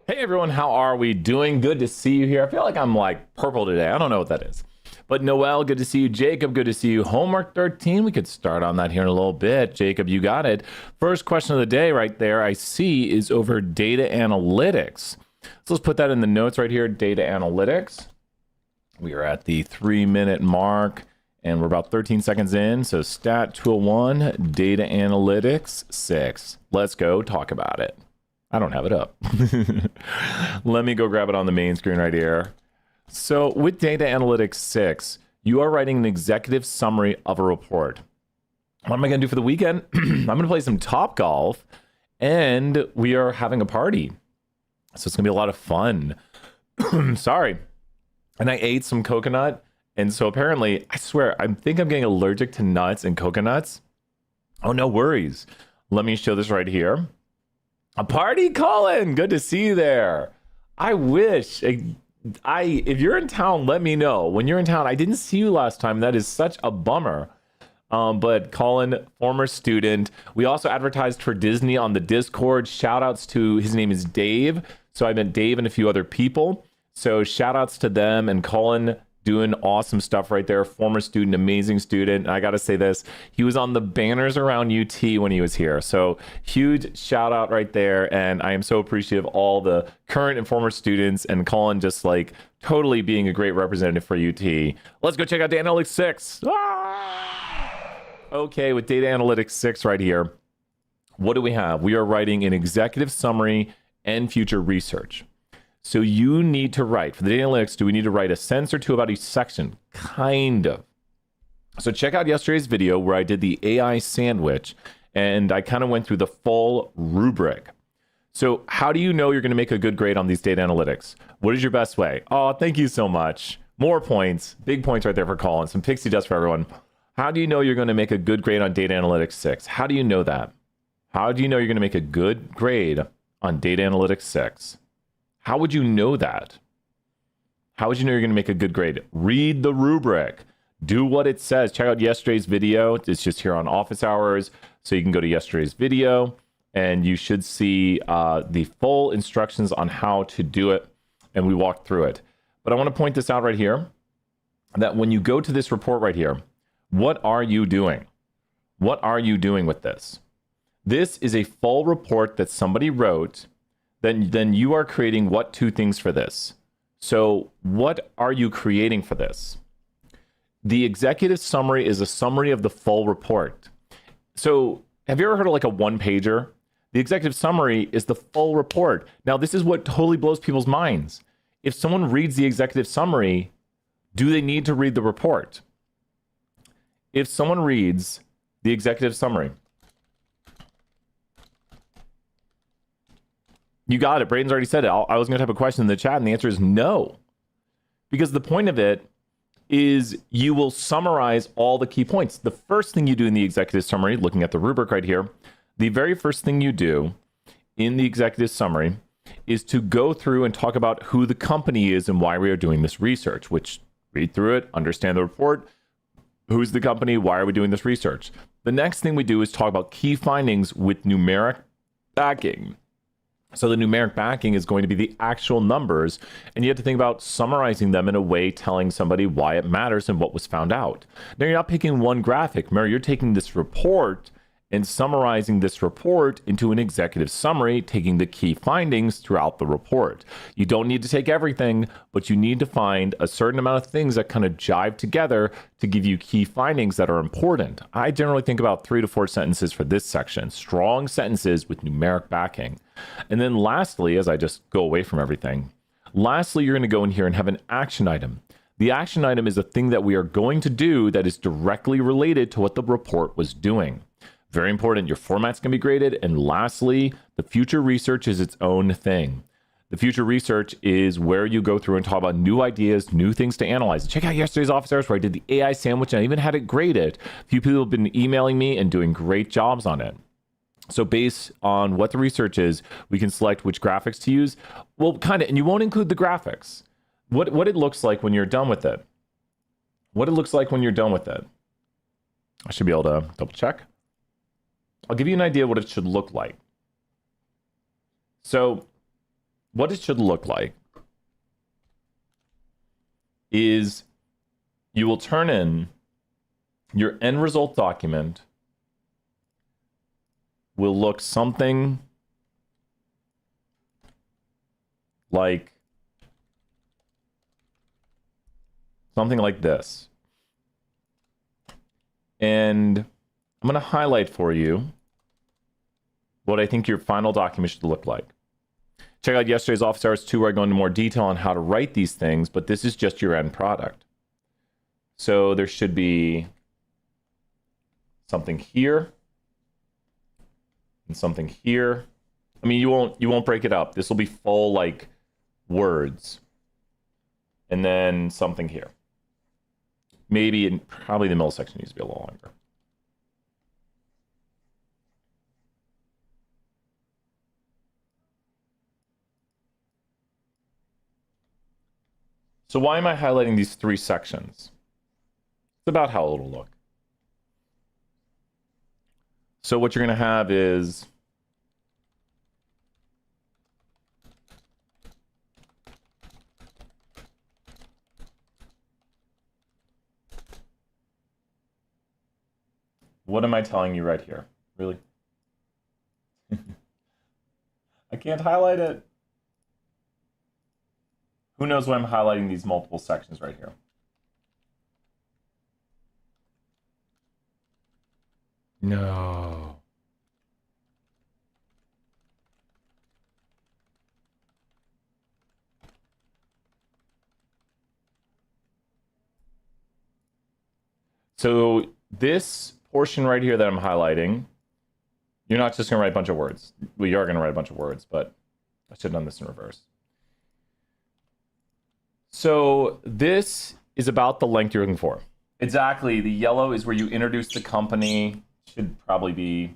Hey everyone, how are we doing? Good to see you here. I feel like I'm like purple today. I don't know what that is. But Noel, good to see you. Jacob, good to see you. Homework 13, we could start on that here in a little bit. Jacob, you got it. First question of the day right there I see is over data analytics. So let's put that in the notes right here, data analytics. We are at the 3-minute mark and we're about 13 seconds in. So stat 201, data analytics 6. Let's go talk about it. I don't have it up. Let me go grab it on the main screen right here. So with Data Analytics 6, you are writing an executive summary of a report. What am I going to do for the weekend? I'm going to play some Top Golf, and we are having a party. So it's going to be a lot of fun. Sorry. And I ate some coconut, and so apparently, I swear, I think I'm getting allergic to nuts and coconuts. Oh, no worries. Let me show this right here. A party, Colin. Good to see you there. I wish if you're in town, let me know. When you're in town, I didn't see you last time. That is such a bummer. But Colin, former student. We also advertised for Disney on the Discord. Shout outs to, his name is Dave. So I met Dave and a few other people. So shout outs to them, and Colin doing awesome stuff right there. Former student, amazing student. And I got to say this, he was on the banners around UT when he was here. So huge shout out right there. And I am so appreciative of all the current and former students, and Colin just like totally being a great representative for UT. Let's go check out Data Analytics 6. Okay, with Data Analytics 6 right here, what do we have? We are writing an executive summary and future research. So you need to write, for the data analytics, do we need to write a sentence or two about each section? Kind of. So check out yesterday's video where I did the AI sandwich, and I kind of went through the full rubric. So how do you know you're going to make a good grade on these data analytics? What is your best way? Oh, thank you so much. More points. Big points right there for Colin. Some pixie dust for everyone. How do you know you're going to make a good grade on Data Analytics 6? How do you know that? How do you know you're going to make a good grade on Data Analytics 6? How would you know that? How would you know you're going to make a good grade? Read the rubric. Do what it says. Check out yesterday's video. It's just here on office hours. So you can go to yesterday's video and you should see the full instructions on how to do it. And we walked through it. But I want to point this out right here, that when you go to this report right here, what are you doing? What are you doing with this? This is a full report that somebody wrote. Then you are creating what two things for this? So what are you creating for this? The executive summary is a summary of the full report. So have you ever heard of like a one-pager? The executive summary is the full report. Now, this is what totally blows people's minds. If someone reads the executive summary, do they need to read the report? If someone reads the executive summary, you got it. Braden's already said it. I was going to type a question in the chat, and the answer is no. Because the point of it is you will summarize all the key points. The first thing you do in the executive summary, looking at the rubric right here, the very first thing you do in the executive summary is to go through and talk about who the company is and why we are doing this research, which read through it, understand the report, who's the company, why are we doing this research. The next thing we do is talk about key findings with numeric backing. So the numeric backing is going to be the actual numbers, and you have to think about summarizing them in a way telling somebody why it matters and what was found out. Now, you're not picking one graphic. Remember, you're taking this report and summarizing this report into an executive summary, taking the key findings throughout the report. You don't need to take everything, but you need to find a certain amount of things that kind of jive together to give you key findings that are important. I generally think about 3 to 4 sentences for this section, strong sentences with numeric backing. And then lastly, as I just go away from everything, lastly, you're going to go in here and have an action item. The action item is a thing that we are going to do that is directly related to what the report was doing. Very important. Your format's going to be graded. And lastly, the future research is its own thing. The future research is where you go through and talk about new ideas, new things to analyze. Check out yesterday's office hours where I did the AI sandwich and I even had it graded. A few people have been emailing me and doing great jobs on it. So based on what the research is, we can select which graphics to use. Well, kind of, and you won't include the graphics. What it looks like when you're done with it. What it looks like when you're done with it. I should be able to double check. I'll give you an idea what it should look like. So what it should look like is you will turn in your end result document will look something like this. And I'm going to highlight for you what I think your final document should look like. Check out yesterday's office hours 2 where I go into more detail on how to write these things, but this is just your end product. So there should be something here and something here. I mean, you won't break it up. This will be full like words. And then something here. Maybe probably the middle section needs to be a little longer. So why am I highlighting these 3 sections? It's about how it'll look. So what you're going to have is what am I telling you right here? Really? I can't highlight it. Who knows why I'm highlighting these multiple sections right here? No. So this portion right here that I'm highlighting, you're not just going to write a bunch of words. Well, you are going to write a bunch of words, but I should have done this in reverse. So this is about the length you're looking for. Exactly. The yellow is where you introduce the company. Should probably be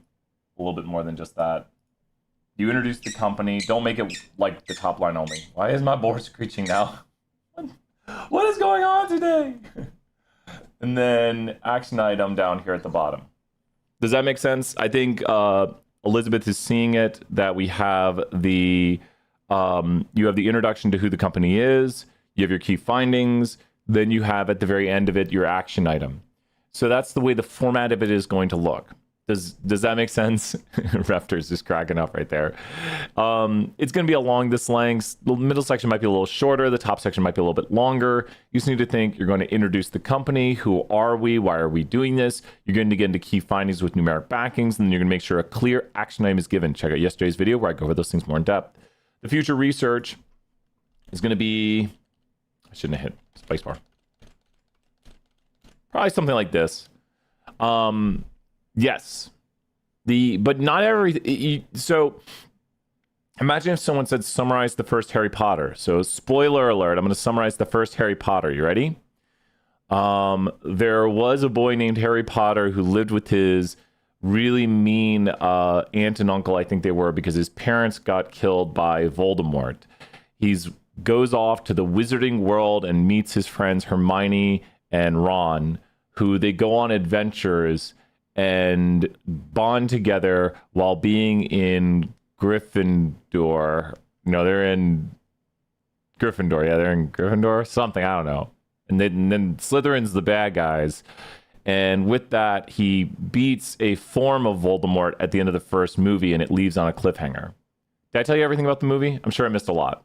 a little bit more than just that. You introduce the company. Don't make it like the top line only. Why is my board screeching now? What is going on today? And then action item down here at the bottom. Does that make sense? I think Elizabeth is seeing it, that we have the you have the introduction to who the company is. You have your key findings. Then you have at the very end of it your action item. So that's the way the format of it is going to look. Does that make sense? Refter's just cracking up right there. It's going to be along this length. The middle section might be a little shorter. The top section might be a little bit longer. You just need to think you're going to introduce the company. Who are we? Why are we doing this? You're going to get into key findings with numeric backings, and then you're going to make sure a clear action item is given. Check out yesterday's video where I go over those things more in depth. The future research is going to be, I shouldn't have hit spacebar. Probably something like this. Yes. But not every. So imagine if someone said summarize the first Harry Potter. So spoiler alert, I'm going to summarize the first Harry Potter. You ready? There was a boy named Harry Potter who lived with his really mean aunt and uncle, I think they were, because his parents got killed by Voldemort. He's goes off to the wizarding world and meets his friends Hermione and Ron, who they go on adventures and bond together while being in Gryffindor. No, they're in Gryffindor. Yeah, they're in Gryffindor. Something, I don't know. And then Slytherin's the bad guys. And with that, he beats a form of Voldemort at the end of the first movie, and it leaves on a cliffhanger. Did I tell you everything about the movie? I'm sure I missed a lot.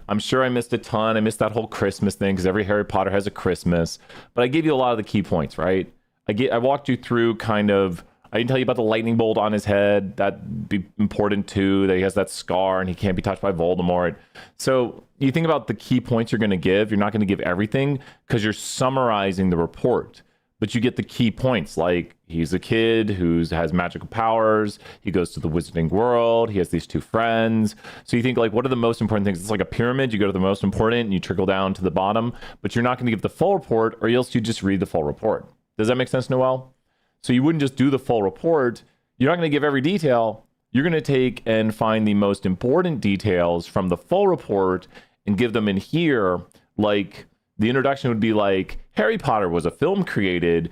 I'm sure I missed a ton. I missed that whole Christmas thing because every Harry Potter has a Christmas. But I gave you a lot of the key points, right? I walked you through kind of, I didn't tell you about the lightning bolt on his head. That'd be important too, that he has that scar and he can't be touched by Voldemort. So you think about the key points you're going to give. You're not going to give everything because you're summarizing the report. But you get the key points, like he's a kid who has magical powers. He goes to the wizarding world. He has these 2 friends. So you think, like, what are the most important things? It's like a pyramid. You go to the most important and you trickle down to the bottom. But you're not going to give the full report, or else you just read the full report. Does that make sense, Noel? So you wouldn't just do the full report. You're not going to give every detail. You're going to take and find the most important details from the full report and give them in here. Like, the introduction would be like, Harry Potter was a film created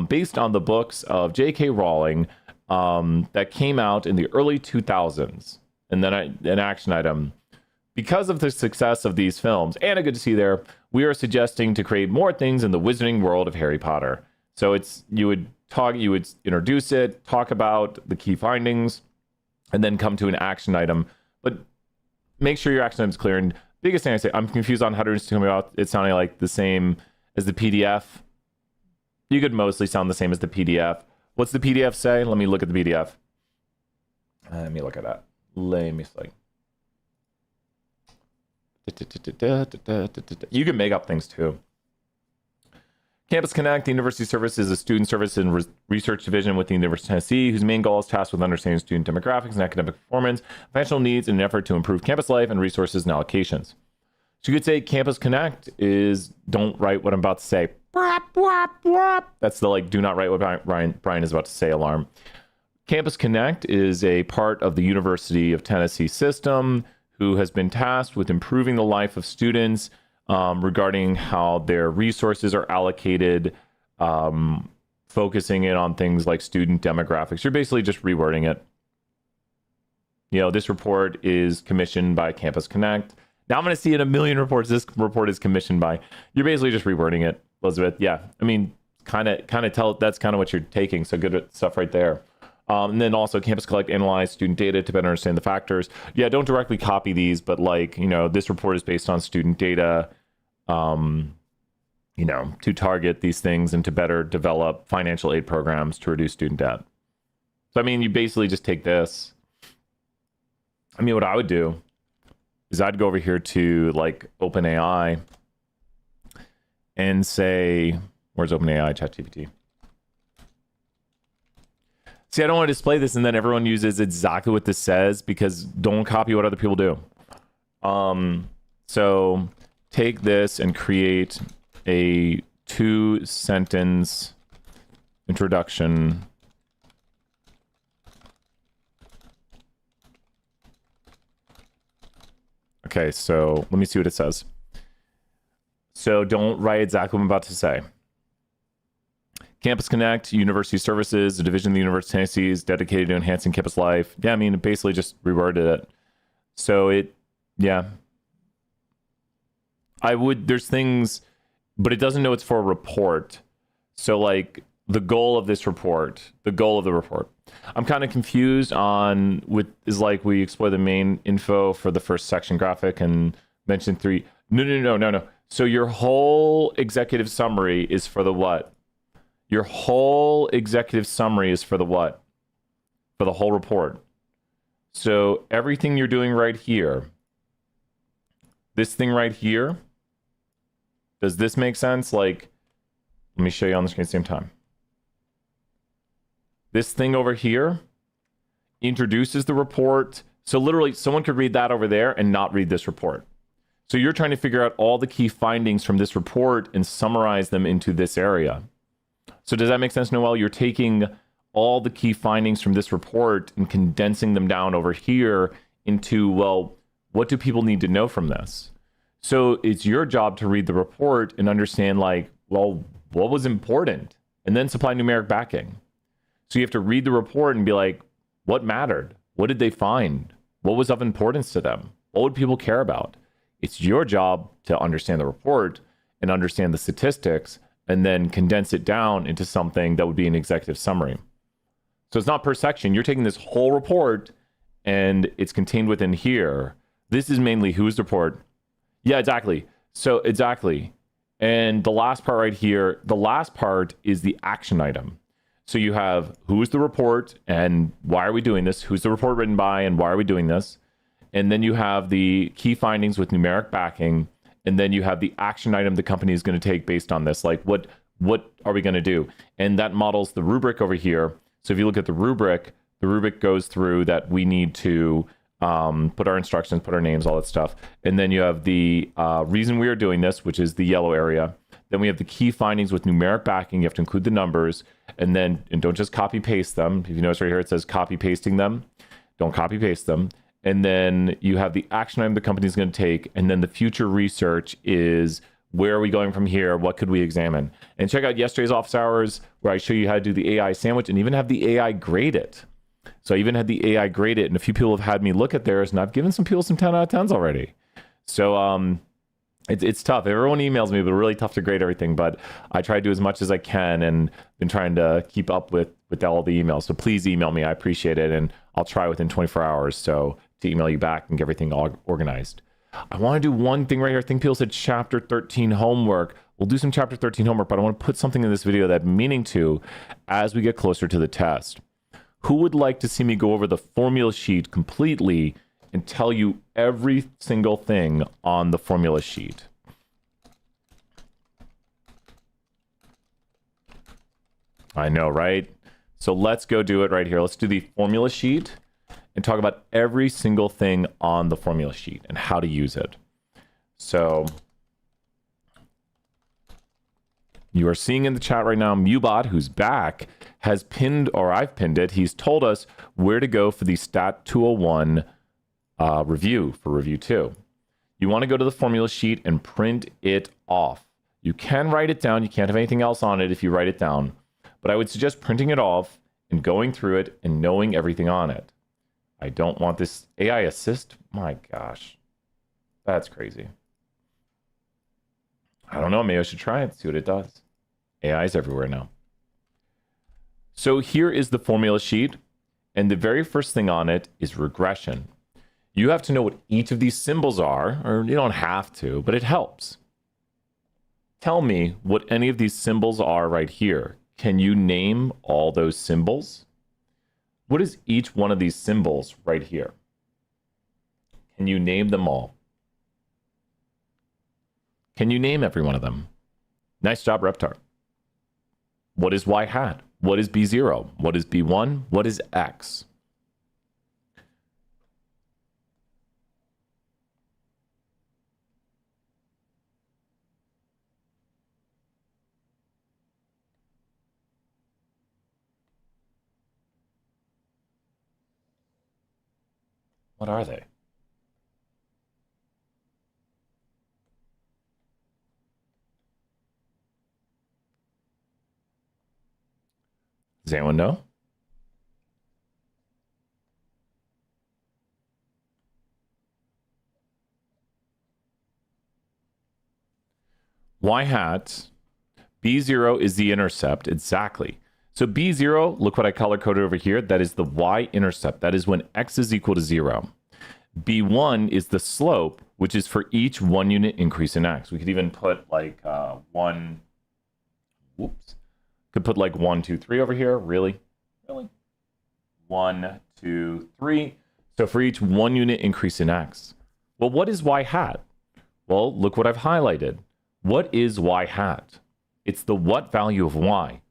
based on the books of J.K. Rowling that came out in the early 2000s. And then an action item Because of the success of these films and a good to see there, we are suggesting to create more things in the wizarding world of Harry Potter. So you would introduce it, talk about the key findings, and then come to an action item. But make sure your action item is clear. And biggest thing I say, I'm confused on how to talk about it sounding like the same as the PDF. You could mostly sound the same as the PDF. What's the PDF say? Let me look at the PDF. Let me look at that. Let me see. You can make up things too. Campus Connect, the university service, is a student service and research division with the University of Tennessee, whose main goal is tasked with understanding student demographics and academic performance, financial needs, in an effort to improve campus life and resources and allocations. So you could say Campus Connect is don't write what I'm about to say. That's the do not write what Brian is about to say alarm. Campus Connect is a part of the University of Tennessee system who has been tasked with improving the life of students regarding how their resources are allocated, focusing in on things like student demographics. You're basically just rewording it. This report is commissioned by Campus Connect. Now I'm going to see in a million reports, this report is commissioned by. You're basically just rewording it, Elizabeth. Yeah, I mean, kind of tell that's kind of what you're taking. So good stuff right there. And then also Campus Collect, analyze student data to better understand the factors. Yeah, don't directly copy these, but this report is based on student data, to target these things and to better develop financial aid programs to reduce student debt. So, I mean, you basically just take this. I mean, what I would do is I'd go over here to OpenAI and say, where's OpenAI, ChatGPT? See, I don't want to display this and then everyone uses exactly what this says, because don't copy what other people do. So take this and create a 2-sentence introduction. Okay, so let me see what it says. So don't write exactly what I'm about to say. Campus Connect, University Services, a division of the University of Tennessee, is dedicated to enhancing campus life. Yeah, I mean, it basically just reworded it. So there's things, but it doesn't know it's for a report. So the goal of the report. I'm kind of confused on we explore the main info for the first section graphic and mention 3. No. So your whole executive summary is for the what? Your whole executive summary is for the what? For the whole report. So everything you're doing right here, this thing right here, does this make sense? Let me show you on the screen at the same time. This thing over here introduces the report. So literally someone could read that over there and not read this report. So you're trying to figure out all the key findings from this report and summarize them into this area. So does that make sense, Noel? You're taking all the key findings from this report and condensing them down over here into, what do people need to know from this? So it's your job to read the report and understand what was important, and then supply numeric backing. So you have to read the report and be what mattered? What did they find? What was of importance to them? What would people care about? It's your job to understand the report and understand the statistics and then condense it down into something that would be an executive summary. So it's not per section. You're taking this whole report and it's contained within here. This is mainly whose report. Yeah, exactly. So exactly. And the last part right here, the last part is the action item. So you have who's the report and why are we doing this? Who's the report written by and why are we doing this? And then you have the key findings with numeric backing. And then you have the action item the company is going to take based on this. What are we going to do? And that models the rubric over here. So if you look at the rubric goes through that we need to put our instructions, put our names, all that stuff. And then you have the reason we are doing this, which is the yellow area. Then we have the key findings with numeric backing. You have to include the numbers. And don't just copy paste them. If you notice right here, it says copy pasting them. Don't copy paste them. And then you have the action item the company is going to take. And then the future research is where are we going from here? What could we examine? And check out yesterday's office hours where I show you how to do the AI sandwich and even have the AI grade it. So I even had the AI grade it. And a few people have had me look at theirs and I've given some people some 10 out of 10s already. So it's tough. Everyone emails me, but really tough to grade everything. But I try to do as much as I can and been trying to keep up with all the emails. So please email me. I appreciate it. And I'll try within 24 hours to email you back and get everything all organized. I want to do one thing right here. I think people said chapter 13 homework. We'll do some chapter 13 homework, but I want to put something in this video that I'm meaning to as we get closer to the test. Who would like to see me go over the formula sheet completely and tell you every single thing on the formula sheet? I know, right? So let's go do it right here. Let's do the formula sheet and talk about every single thing on the formula sheet and how to use it. So you are seeing in the chat right now, Mubot, who's back, has pinned, or I've pinned it. He's told us where to go for the Stat 201 review for review 2. You want to go to the formula sheet and print it off. You can write it down. You can't have anything else on it if you write it down. But I would suggest printing it off and going through it and knowing everything on it. I don't want this AI assist. My gosh, that's crazy. I don't know. Maybe I should try it, see what it does. AI is everywhere now. So here is the formula sheet. And the very first thing on it is regression. You have to know what each of these symbols are, or you don't have to, but it helps. Tell me what any of these symbols are right here. Can you name all those symbols? What is each one of these symbols right here? Can you name them all? Can you name every one of them? Nice job, Reptar. What is y hat? What is b0? What is b1? What is x? What are they? Does anyone know? Y hat, B0 is the intercept, exactly. So B0, look what I color coded over here. That is the y-intercept. That is when x is equal to 0. B1 is the slope, which is for each 1 unit increase in x. We could even put like could put like 1, 2, 3 over here. Really? 1, 2, 3. So for each 1 unit increase in x. Well, what is y hat? Well, look what I've highlighted. What is y hat? It's the what value of y.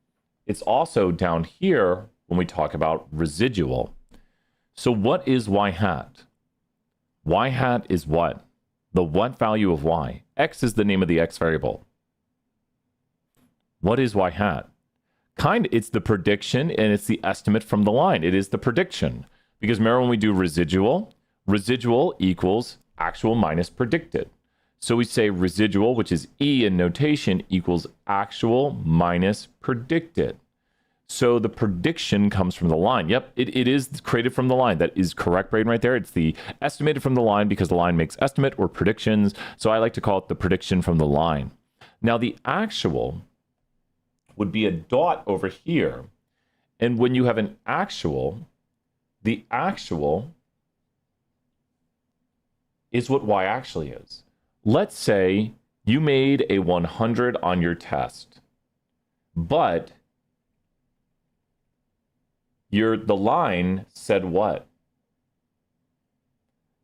It's also down here when we talk about residual. So what is y hat? Y hat is what? The what value of y. X is the name of the x variable. What is y hat? It's the prediction and it's the estimate from the line. It is the prediction. Because remember when we do residual equals actual minus predicted. So we say residual, which is E in notation, equals actual minus predicted. So the prediction comes from the line. Yep, it is created from the line. That is correct, Braden, right there. It's the estimated from the line because the line makes estimate or predictions. So I like to call it the prediction from the line. Now the actual would be a dot over here. And when you have an actual, the actual is what y actually is. Let's say you made a 100 on your test, but the line said what?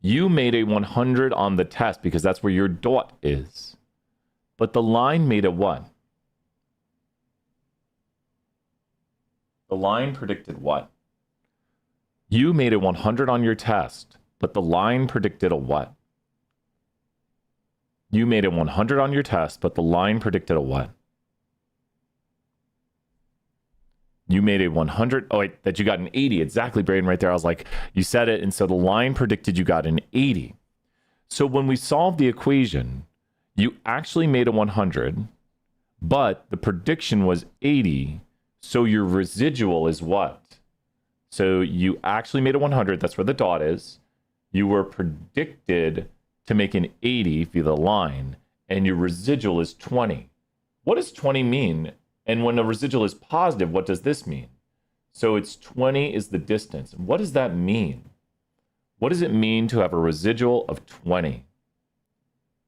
You made a 100 on the test because that's where your dot is. But the line made a what? The line predicted what? You made a 100 on your test, but the line predicted a what? You made a 100 on your test, but the line predicted a what? You made a 100. Oh, wait, that you got an 80. Exactly, Braden, right there. I was like, you said it. And so the line predicted you got an 80. So when we solved the equation, you actually made a 100, but the prediction was 80. So your residual is what? So you actually made a 100. That's where the dot is. You were predicted to make an 80 via the line, and your residual is 20. What does 20 mean? And when a residual is positive, what does this mean? So it's 20 is the distance. What does that mean? What does it mean to have a residual of 20?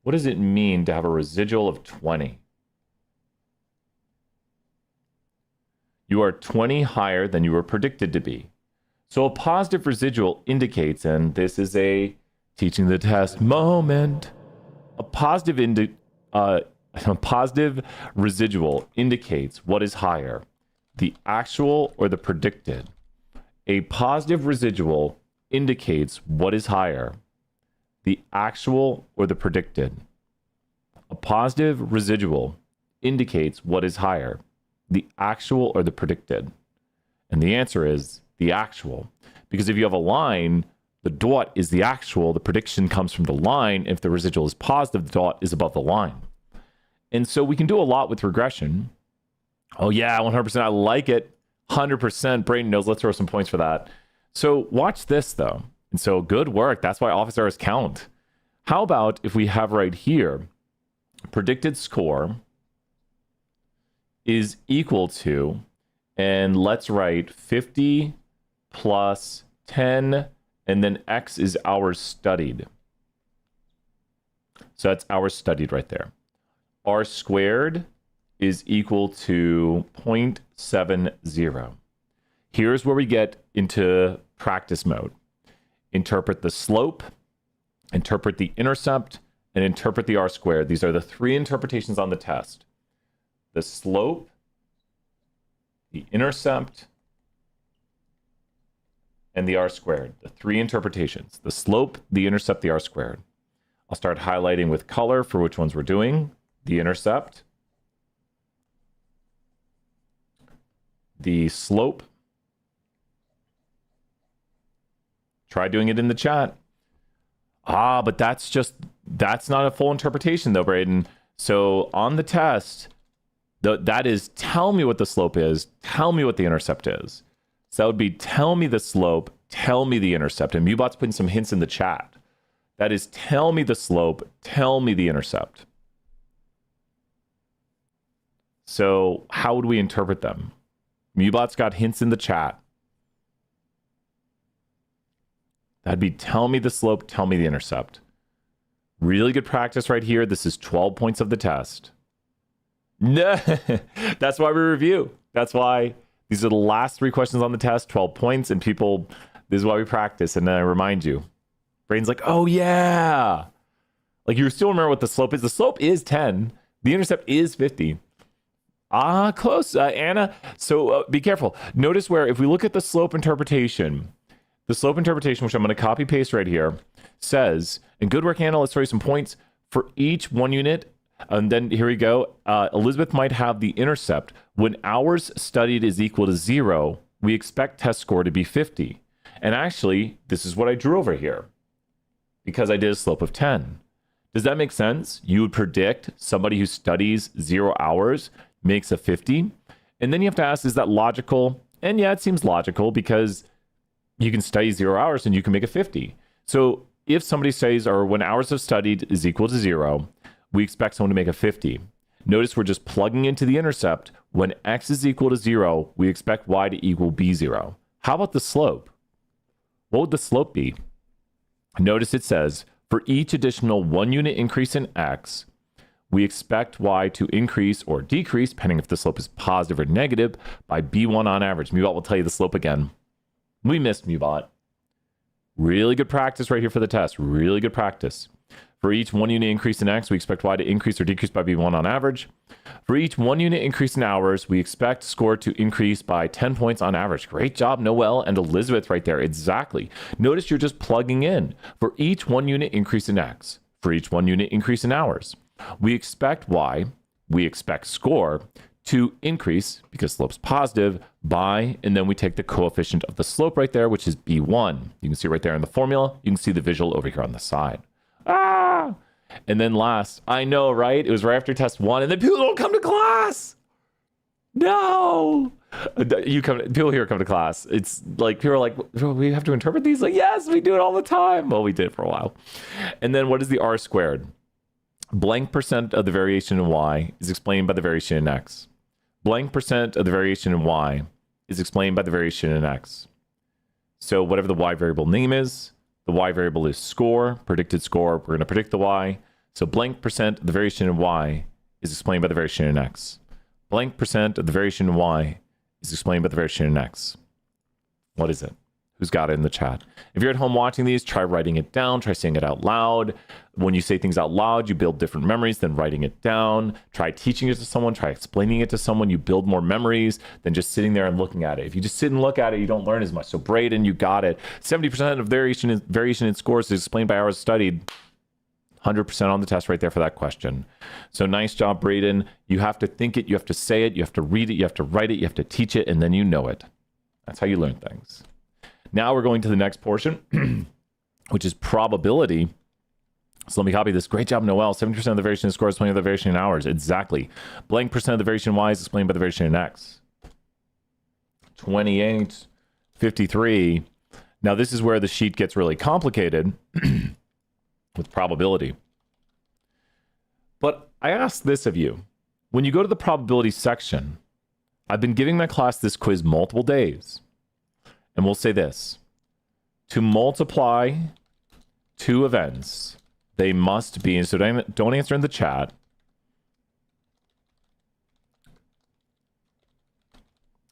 What does it mean to have a residual of 20? You are 20 higher than you were predicted to be. So a positive residual indicates, and this is a teaching the test moment, a positive residual indicates what is higher, the actual or the predicted. A positive residual indicates what is higher, the actual or the predicted. A positive residual indicates what is higher, the actual or the predicted. And the answer is the actual. Because if you have a line, the dot is the actual, the prediction comes from the line. If the residual is positive, the dot is above the line. And so we can do a lot with regression. Oh yeah, 100%, I like it. 100%, Brayden knows, let's throw some points for that. So watch this though. And so good work, that's why office hours count. How about if we have right here, predicted score is equal to, and let's write 50 plus 10, and then X is hours studied. So that's hours studied right there. R squared is equal to 0.70. Here's where we get into practice mode. Interpret the slope, interpret the intercept, and interpret the R squared. These are the three interpretations on the test. The slope, the intercept, and the R squared. The three interpretations. The slope, the intercept, the R squared. I'll start highlighting with color for which ones we're doing. The intercept, the slope. Try doing it in the chat. But that's not a full interpretation though, Brayden. So on the test, that is tell me what the slope is, tell me what the intercept is. So that would be tell me the slope, tell me the intercept. And Mubot's putting some hints in the chat. That is tell me the slope, tell me the intercept. So how would we interpret them? Mubot's got hints in the chat. That'd be tell me the slope, tell me the intercept. Really good practice right here. This is 12 points of the test. No, that's why we review. That's why these are the last three questions on the test, 12 points, and people, this is why we practice. And then I remind you. Brain's like, oh yeah. Like you still remember what the slope is. The slope is 10. The intercept is 50. Close, Anna. So be careful. Notice where if we look at the slope interpretation, which I'm going to copy paste right here, says, and good work, Anna, let's throw you some points for each 1 unit. And then here we go. Elizabeth might have the intercept. When hours studied is equal to 0, we expect test score to be 50. And actually, this is what I drew over here because I did a slope of 10. Does that make sense? You would predict somebody who studies 0 hours makes a 50. And then you have to ask, is that logical? And yeah, it seems logical because you can study 0 hours and you can make a 50. So if somebody says, or when hours of studied is equal to 0, we expect someone to make a 50. Notice we're just plugging into the intercept. When X is equal to 0, we expect Y to equal B0. How about the slope? What would the slope be? Notice it says, for each additional 1 unit increase in X, we expect Y to increase or decrease, depending if the slope is positive or negative, by B1 on average. Mubot will tell you the slope again. We missed Mubot. Really good practice right here for the test. Really good practice. For each 1 unit increase in X, we expect Y to increase or decrease by B1 on average. For each 1 unit increase in hours, we expect score to increase by 10 points on average. Great job, Noelle and Elizabeth right there. Exactly. Notice you're just plugging in. For each 1 unit increase in X, for each 1 unit increase in hours, we expect Y, we expect score to increase because slope's positive by, and then we take the coefficient of the slope right there, which is B1. You can see right there in the formula. You can see the visual over here on the side. And then last, I know, right? It was right after test 1, and then people don't come to class. No. People here come to class. It's like people are like, "Oh, we have to interpret these." Like, yes, we do it all the time. Well, we did for a while. And then what is the r squared? Blank percent of the variation in y is explained by the variation in x. Blank percent of the variation in y is explained by the variation in x. So whatever the y variable name is, the y variable is score, predicted score. We're going to predict the y. So blank percent of the variation in y is explained by the variation in x. Blank percent of the variation in y is explained by the variation in x. What is it? Who's got it in the chat? If you're at home watching these, try writing it down. Try saying it out loud. When you say things out loud, you build different memories than writing it down. Try teaching it to someone. Try explaining it to someone. You build more memories than just sitting there and looking at it. If you just sit and look at it, you don't learn as much. So Braden, you got it. 70% of variation in scores is explained by hours studied. 100% on the test right there for that question. So nice job, Braden. You have to think it. You have to say it. You have to read it. You have to write it. You have to teach it. And then you know it. That's how you learn things. Now we're going to the next portion, which is probability. So let me copy this. Great job, Noel. 70% of the variation in score is explained by the variation in hours. Exactly. Blank percent of the variation in y is explained by the variation in x. 28, 53. Now this is where the sheet gets really complicated with probability. But I ask this of you. When you go to the probability section, I've been giving my class this quiz multiple days. And we'll say this. To multiply two events, they must be, and so don't answer in the chat.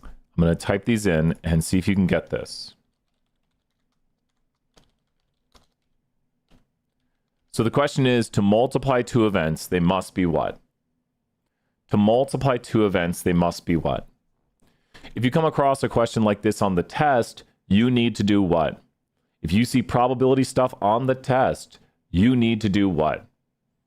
I'm going to type these in and see if you can get this. So the question is, to multiply two events, they must be what? To multiply two events, they must be what? If you come across a question like this on the test, you need to do what? If you see probability stuff on the test, you need to do what?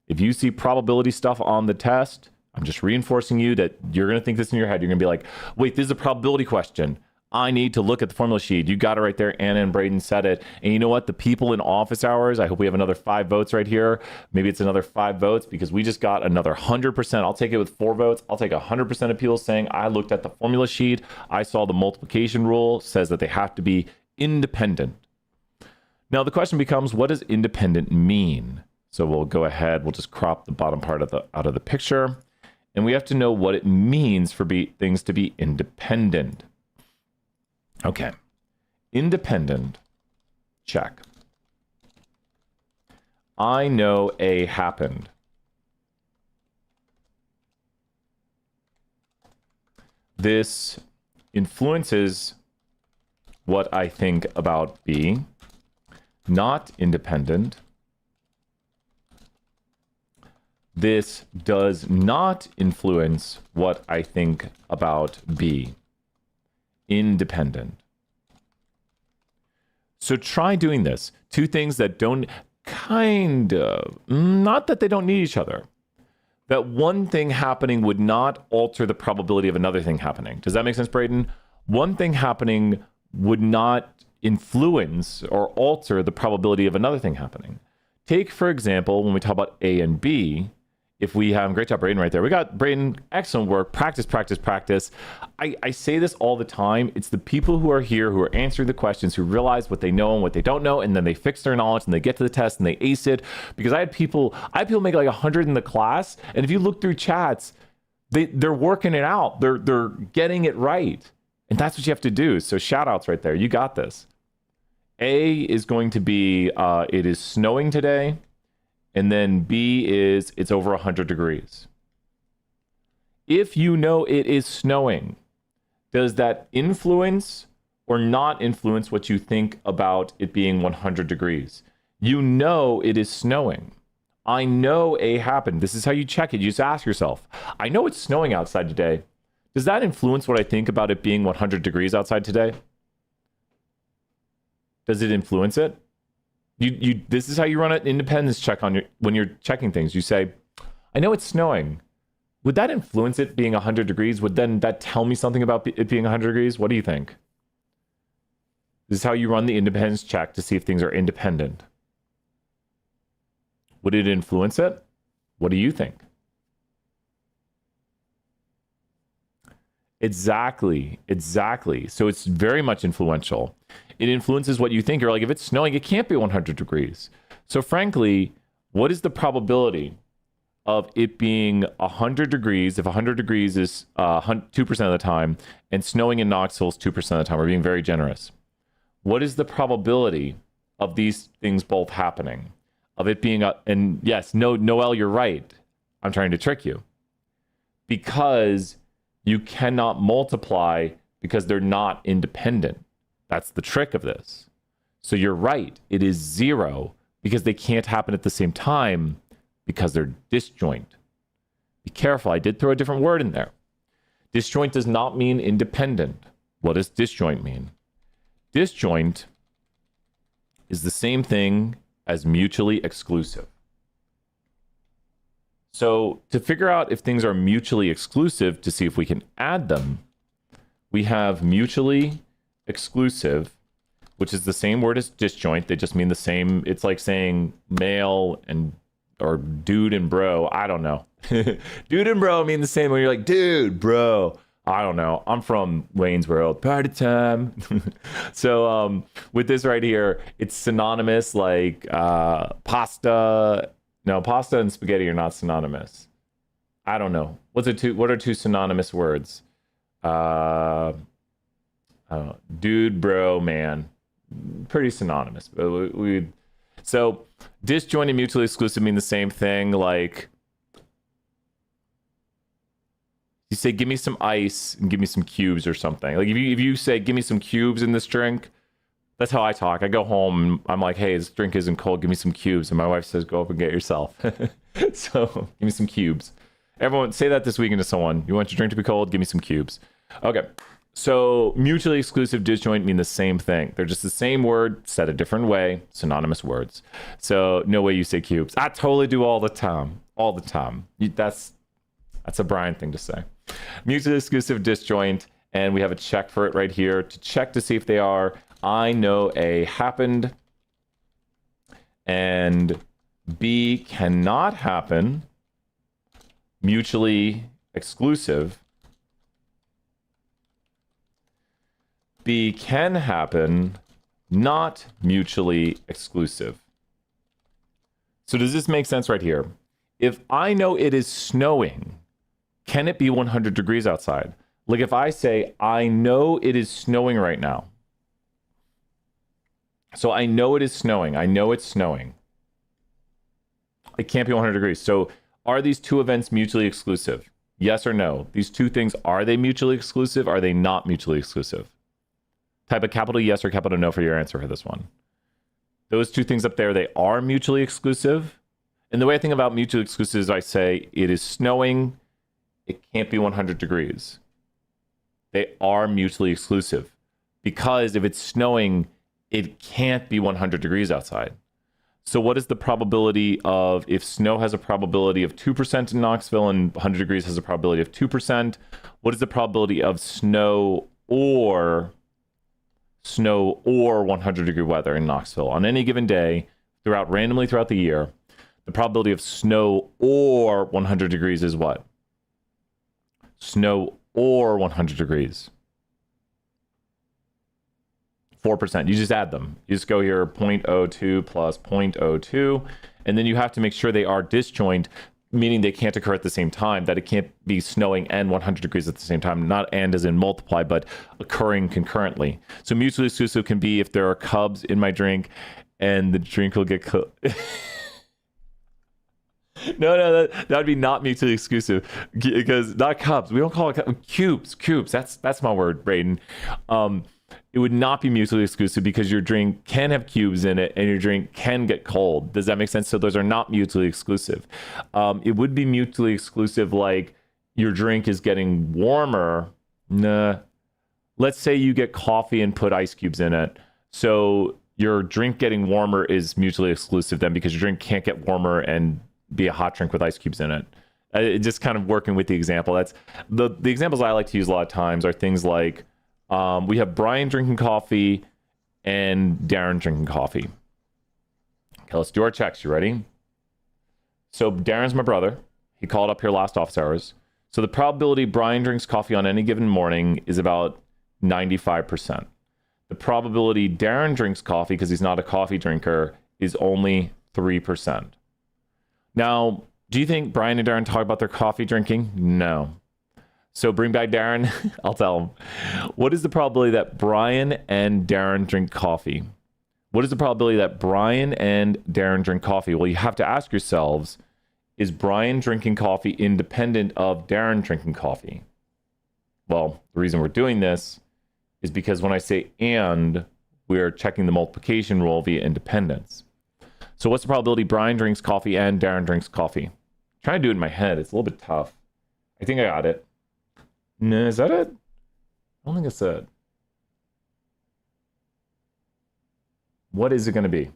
If you see probability stuff on the test, I'm just reinforcing you that you're going to think this in your head. You're going to be like, wait, this is a probability question. I need to look at the formula sheet. You got it right there. Anna and Braden said it. And you know what? The people in office hours, I hope we have another 5 votes right here. Maybe it's another 5 votes because we just got another 100%. I'll take it with 4 votes. I'll take 100% of people saying, I looked at the formula sheet. I saw the multiplication rule says that they have to be independent. Now the question becomes, what does independent mean? So we'll go ahead. We'll just crop the bottom part out of the picture. And we have to know what it means for things to be independent. Okay, independent, check. I know A happened. This influences what I think about B. Not independent. This does not influence what I think about B. Independent. So try doing this. 2 things that don't not that they don't need each other. That one thing happening would not alter the probability of another thing happening. Does that make sense, Braden? One thing happening would not influence or alter the probability of another thing happening. Take, for example, when we talk about A and B, if we have, great job, Braden, right there. We got Braden, excellent work. Practice, practice, practice. I say this all the time. It's the people who are here who are answering the questions, who realize what they know and what they don't know, and then they fix their knowledge and they get to the test and they ace it. Because I had people make like 100 in the class, and if you look through chats, they're working it out. They're getting it right. And that's what you have to do. So shout outs right there. You got this. A is going to be, it is snowing today. And then B is, it's over 100 degrees. If you know it is snowing, does that influence or not influence what you think about it being 100 degrees? You know it is snowing. I know A happened. This is how you check it. You just ask yourself, I know it's snowing outside today. Does that influence what I think about it being 100 degrees outside today? Does it influence it? This is how you run an independence check when you're checking things. You say, I know it's snowing. Would that influence it being 100 degrees? Would then that tell me something about it being 100 degrees? What do you think? This is how you run the independence check to see if things are independent. Would it influence it? What do you think? Exactly. So it's very much influential. It influences what you think. You're like, if it's snowing, it can't be 100 degrees. So frankly, what is the probability of it being 100 degrees, if 100 degrees is 2% of the time, and snowing in Knoxville is 2% of the time? We're being very generous. What is the probability of these things both happening? Of it being, and yes, no, Noel, you're right. I'm trying to trick you. Because you cannot multiply because they're not independent. That's the trick of this. So you're right. It is 0 because they can't happen at the same time because they're disjoint. Be careful. I did throw a different word in there. Disjoint does not mean independent. What does disjoint mean? Disjoint is the same thing as mutually exclusive. So to figure out if things are mutually exclusive, to see if we can add them, we have mutually exclusive, which is the same word as disjoint. They just mean the same. It's like saying male and or dude and bro. I don't know. Dude and bro mean the same when you're like, dude, bro. I don't know. I'm from Wayne's World. Party time. So with this right here, it's synonymous like pasta. No, pasta and spaghetti are not synonymous. I don't know. What are two synonymous words? I don't know. Dude, bro, man. Pretty synonymous. So disjoint and mutually exclusive mean the same thing. Like you say, give me some ice and give me some cubes or something. Like if you say, give me some cubes in this drink, that's how I talk. I go home and I'm like, hey, this drink isn't cold. Give me some cubes. And my wife says, go up and get yourself. So give me some cubes. Everyone say that this weekend to someone. You want your drink to be cold? Give me some cubes. Okay. So mutually exclusive, disjoint mean the same thing. They're just the same word, said a different way, synonymous words. So no way you say cubes. I totally do all the time. All the time. That's a Brian thing to say. Mutually exclusive, disjoint. And we have a check for it right here to check to see if they are. I know A happened and B cannot happen, mutually exclusive. B can happen, not mutually exclusive. So does this make sense right here? If I know it is snowing, can it be 100 degrees outside? Like if I say, I know it is snowing right now. So I know it is snowing. I know it's snowing. It can't be 100 degrees. So are these two events mutually exclusive? Yes or no? These two things, are they mutually exclusive? Are they not mutually exclusive? Type a capital yes or capital no for your answer for this one. Those two things up there, they are mutually exclusive. And the way I think about mutually exclusive is I say it is snowing. It can't be 100 degrees. They are mutually exclusive because if it's snowing, it can't be 100 degrees outside. So what is the probability of, if snow has a probability of 2% in Knoxville and 100 degrees has a probability of 2%, what is the probability of snow or 100 degree weather in Knoxville on any given day randomly throughout the year? The probability of snow or 100 degrees is what? Snow or 100 degrees. 4%. You just add them. You just go here 0.02 plus 0.02, and then you have to make sure they are disjoint, meaning they can't occur at the same time, that it can't be snowing and 100 degrees at the same time, not and as in multiply, but occurring concurrently. So mutually exclusive can be if there are cubs in my drink and the drink will get No, that would be not mutually exclusive because not cubs. We don't call it cubes. That's my word, Braden. It would not be mutually exclusive because your drink can have cubes in it and your drink can get cold. Does that make sense? So those are not mutually exclusive. It would be mutually exclusive like your drink is getting warmer. Nah. Let's say you get coffee and put ice cubes in it. So your drink getting warmer is mutually exclusive then because your drink can't get warmer and be a hot drink with ice cubes in it. Just kind of working with the example. That's the examples I like to use a lot of times are things like we have Brian drinking coffee and Darren drinking coffee. Okay, let's do our checks. You ready? So Darren's my brother. He called up here last office hours. So the probability Brian drinks coffee on any given morning is about 95%. The probability Darren drinks coffee, because he's not a coffee drinker, is only 3%. Now, do you think Brian and Darren talk about their coffee drinking? No. So bring back Darren. I'll tell him. What is the probability that Brian and Darren drink coffee? What is the probability that Brian and Darren drink coffee? Well, you have to ask yourselves, is Brian drinking coffee independent of Darren drinking coffee? Well, the reason we're doing this is because when I say and, we're checking the multiplication rule via independence. So what's the probability Brian drinks coffee and Darren drinks coffee? I'm trying to do it in my head. It's a little bit tough. I think I got it. No, is that it? I don't think it's it. What is it going to be?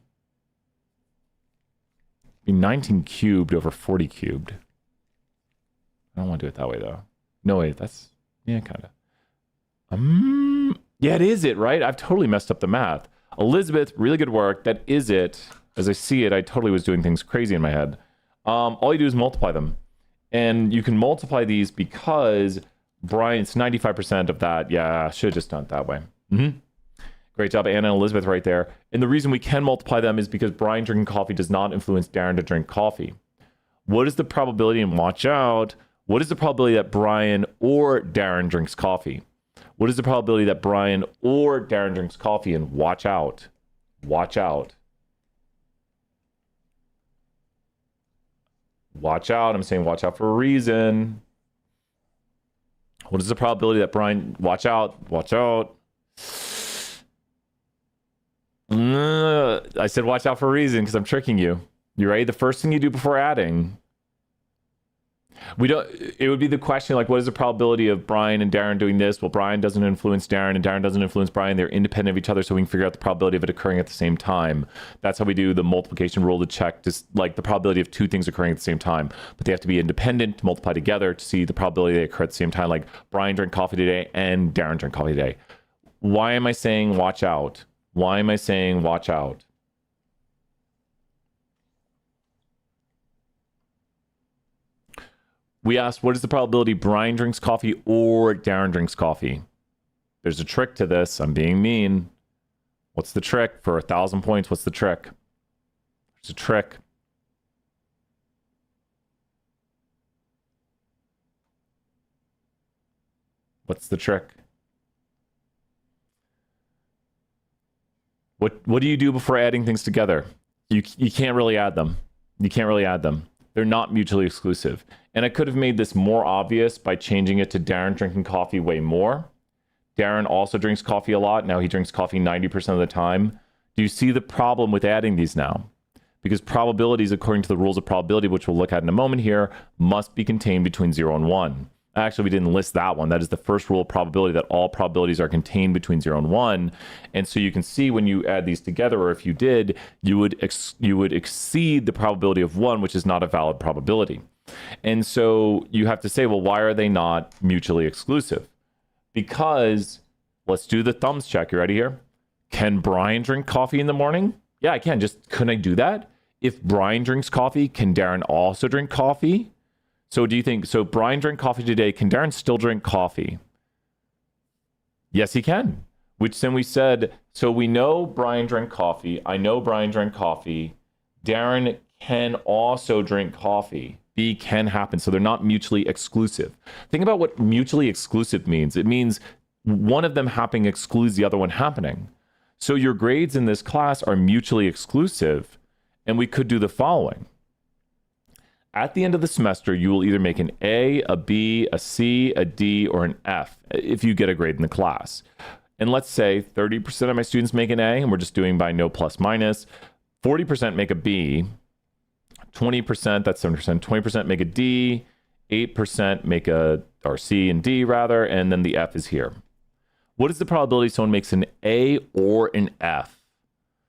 Be 19 cubed over 40 cubed. I don't want to do it that way, though. No, wait, that's... Yeah, kind of. Yeah, it is it, right? I've totally messed up the math. Elizabeth, really good work. That is it. As I see it, I totally was doing things crazy in my head. All you do is multiply them. And you can multiply these because Brian, it's 95% of that. Yeah, I should have just done it that way. Great job, Anna and Elizabeth right there. And the reason we can multiply them is because Brian drinking coffee does not influence Darren to drink coffee. What is the probability, and watch out, what is the probability that Brian or Darren drinks coffee? What is the probability that Brian or Darren drinks coffee? And watch out. Watch out. Watch out. I'm saying watch out for a reason. What is the probability that Brian... Watch out. Watch out. I said watch out for a reason because I'm tricking you. You ready? The first thing you do before adding... It would be the question, like, what is the probability of Brian and Darren doing this? Well, Brian doesn't influence Darren and Darren doesn't influence Brian. They're independent of each other, so we can figure out the probability of it occurring at the same time. That's how we do the multiplication rule to check just like the probability of two things occurring at the same time. But they have to be independent to multiply together to see the probability they occur at the same time, like Brian drank coffee today and Darren drank coffee today. Why am I saying watch out? Why am I saying watch out? We asked, what is the probability Brian drinks coffee or Darren drinks coffee? There's a trick to this. I'm being mean. What's the trick? For 1,000 points, what's the trick? There's a trick. What's the trick? What do you do before adding things together? You can't really add them. You can't really add them. They're not mutually exclusive. And I could have made this more obvious by changing it to Darren drinking coffee way more. Darren also drinks coffee a lot. Now he drinks coffee 90% of the time. Do you see the problem with adding these now? Because probabilities, according to the rules of probability, which we'll look at in a moment here, must be contained between 0 and 1. Actually, we didn't list that one. That is the first rule of probability, that all probabilities are contained between 0 and 1. And so you can see when you add these together, or if you did, you would exceed the probability of 1, which is not a valid probability. And so you have to say, well, why are they not mutually exclusive? Because let's do the thumbs check. You ready here? Can Brian drink coffee in the morning? Yeah, I can. Just couldn't I do that? If Brian drinks coffee, can Darren also drink coffee? So do you think, so Brian drank coffee today, can Darren still drink coffee? Yes, he can. Which then we said, so we know Brian drank coffee. I know Brian drank coffee. Darren can also drink coffee. B can happen. So they're not mutually exclusive. Think about what mutually exclusive means. It means one of them happening excludes the other one happening. So your grades in this class are mutually exclusive. And we could do the following. At the end of the semester, you will either make an A, a B, a C, a D, or an F if you get a grade in the class. And let's say 30% of my students make an A, and we're just doing by no plus minus. 40% make a B. 20%, that's 70%, 20% make a D. 8% make a, or C and D rather, and then the F is here. What is the probability someone makes an A or an F?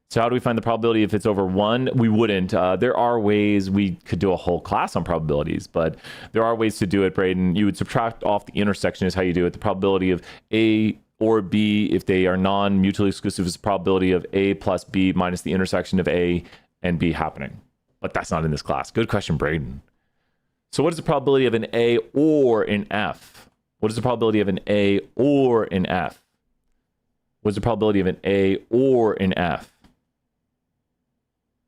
So how do we find the probability if it's over 1? We wouldn't. There are ways. We could do a whole class on probabilities, but there are ways to do it, Braden. You would subtract off the intersection is how you do it. The probability of A or B, if they are non-mutually exclusive, is the probability of A plus B minus the intersection of A and B happening. But that's not in this class. Good question, Braden. So what is the probability of an A or an F? What is the probability of an A or an F? What is the probability of an A or an F?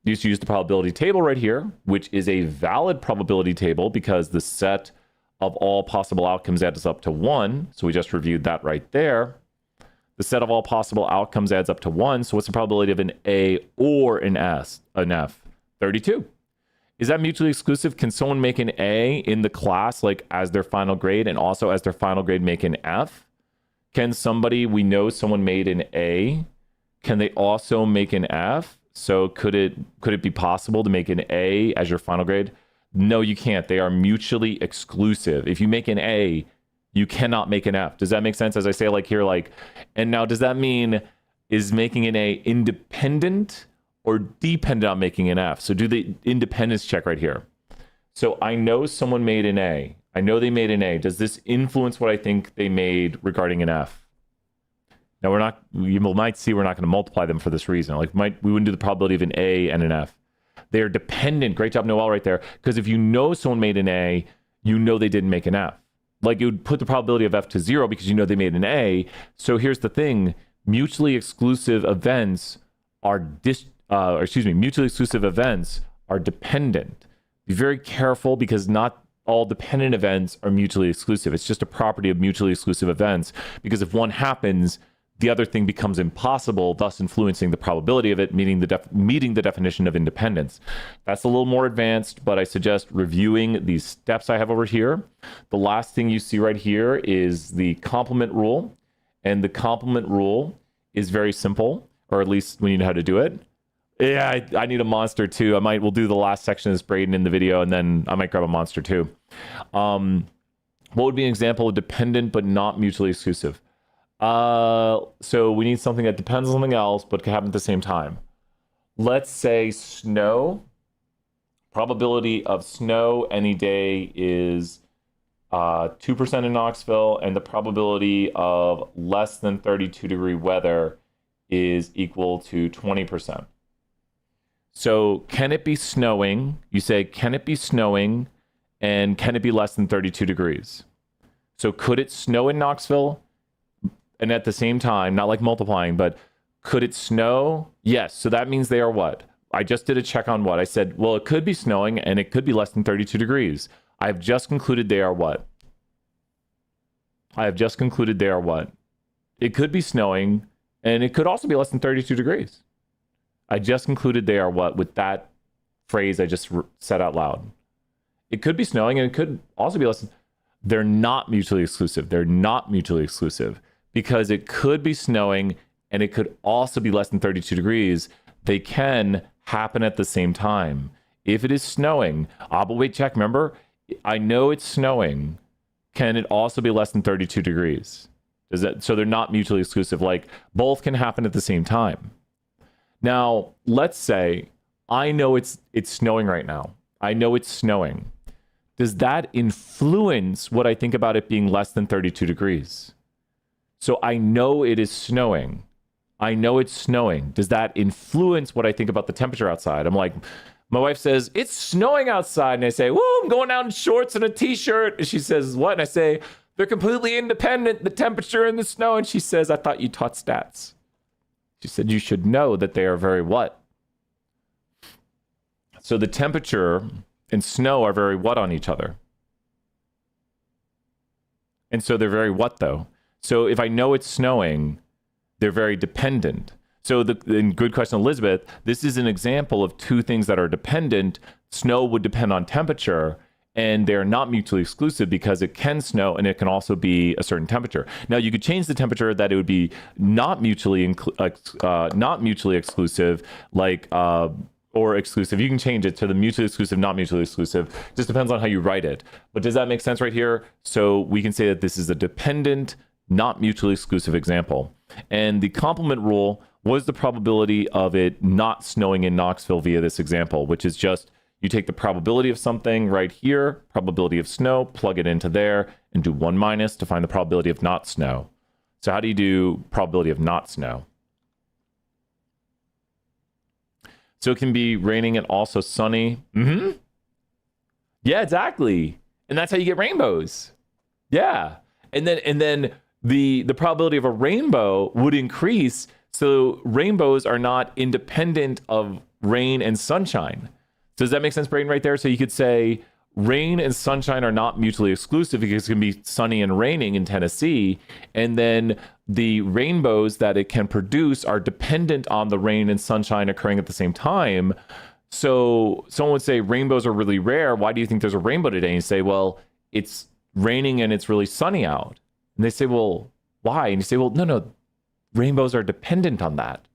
You just use the probability table right here, which is a valid probability table because the set of all possible outcomes adds up to 1. So we just reviewed that right there. The set of all possible outcomes adds up to 1. So what's the probability of an A or an F? 32. Is that mutually exclusive? Can someone make an A in the class like as their final grade and also as their final grade make an F? Can somebody, we know someone made an A, can they also make an F? So could it be possible to make an A as your final grade? No, you can't. They are mutually exclusive. If you make an A, you cannot make an F. Does that make sense? As I say, like here, like, and now does that mean is making an A independent or dependent on making an F? So do the independence check right here. So I know someone made an A. I know they made an A. Does this influence what I think they made regarding an F? Now you might see we're not going to multiply them for this reason. Like we wouldn't do the probability of an A and an F. They are dependent. Great job, Noel, right there. Because if you know someone made an A, you know they didn't make an F. Like it would put the probability of F to 0 because you know they made an A. So here's the thing: mutually exclusive events are mutually exclusive events are dependent. Be very careful because not all dependent events are mutually exclusive. It's just a property of mutually exclusive events because if one happens, the other thing becomes impossible, thus influencing the probability of it, meeting the definition of independence. That's a little more advanced, but I suggest reviewing these steps I have over here. The last thing you see right here is the complement rule. And the complement rule is very simple, or at least we know how to do it. Yeah, I need a monster too. We'll do the last section of this Braden in the video, and then I might grab a monster too. What would be an example of dependent but not mutually exclusive? So we need something that depends on something else, but can happen at the same time. Let's say snow. Probability of snow any day is 2% in Knoxville, and the probability of less than 32-degree weather is equal to 20%. So can it be snowing? You say, can it be snowing? And can it be less than 32 degrees? So could it snow in Knoxville? And at the same time, not like multiplying, but could it snow? Yes. So that means they are what? I just did a check on what? I said, well, it could be snowing and it could be less than 32 degrees. I've just concluded they are what? I have just concluded they are what? It could be snowing and it could also be less than 32 degrees. I just concluded they are what with that phrase I just said out loud. It could be snowing and it could also be less than... They're not mutually exclusive. They're not mutually exclusive because it could be snowing and it could also be less than 32 degrees. They can happen at the same time. If it is snowing, but wait, check, remember? I know it's snowing. Can it also be less than 32 degrees? So they're not mutually exclusive. Like both can happen at the same time. Now, let's say I know it's snowing right now. I know it's snowing. Does that influence what I think about it being less than 32 degrees? So I know it is snowing. I know it's snowing. Does that influence what I think about the temperature outside? I'm like, my wife says, it's snowing outside. And I say, whoa, I'm going out in shorts and a t-shirt. And she says, what? And I say, they're completely independent, the temperature and the snow. And she says, I thought you taught stats. She said, you should know that they are very what? So the temperature and snow are very what on each other? And so they're very what though? So if I know it's snowing, they're very dependent. So and good question, Elizabeth, this is an example of two things that are dependent. Snow would depend on temperature, and they're not mutually exclusive because it can snow and it can also be a certain temperature. Now you could change the temperature that it would be not mutually exclusive, like or exclusive. You can change it to the mutually exclusive, not mutually exclusive. Just depends on how you write it. But does that make sense right here? So we can say that this is a dependent, not mutually exclusive example. And the complement rule was the probability of it not snowing in Knoxville via this example, which is just you take the probability of something right here, probability of snow, plug it into there, and do 1 minus to find the probability of not snow. So how do you do probability of not snow? So it can be raining and also sunny. Yeah, exactly. And that's how you get rainbows. Yeah. And then the probability of a rainbow would increase. So rainbows are not independent of rain and sunshine. Does that make sense, Braden, right there? So you could say rain and sunshine are not mutually exclusive because it can be sunny and raining in Tennessee. And then the rainbows that it can produce are dependent on the rain and sunshine occurring at the same time. So someone would say rainbows are really rare. Why do you think there's a rainbow today? And you say, well, it's raining and it's really sunny out. And they say, well, why? And you say, well, no, rainbows are dependent on that.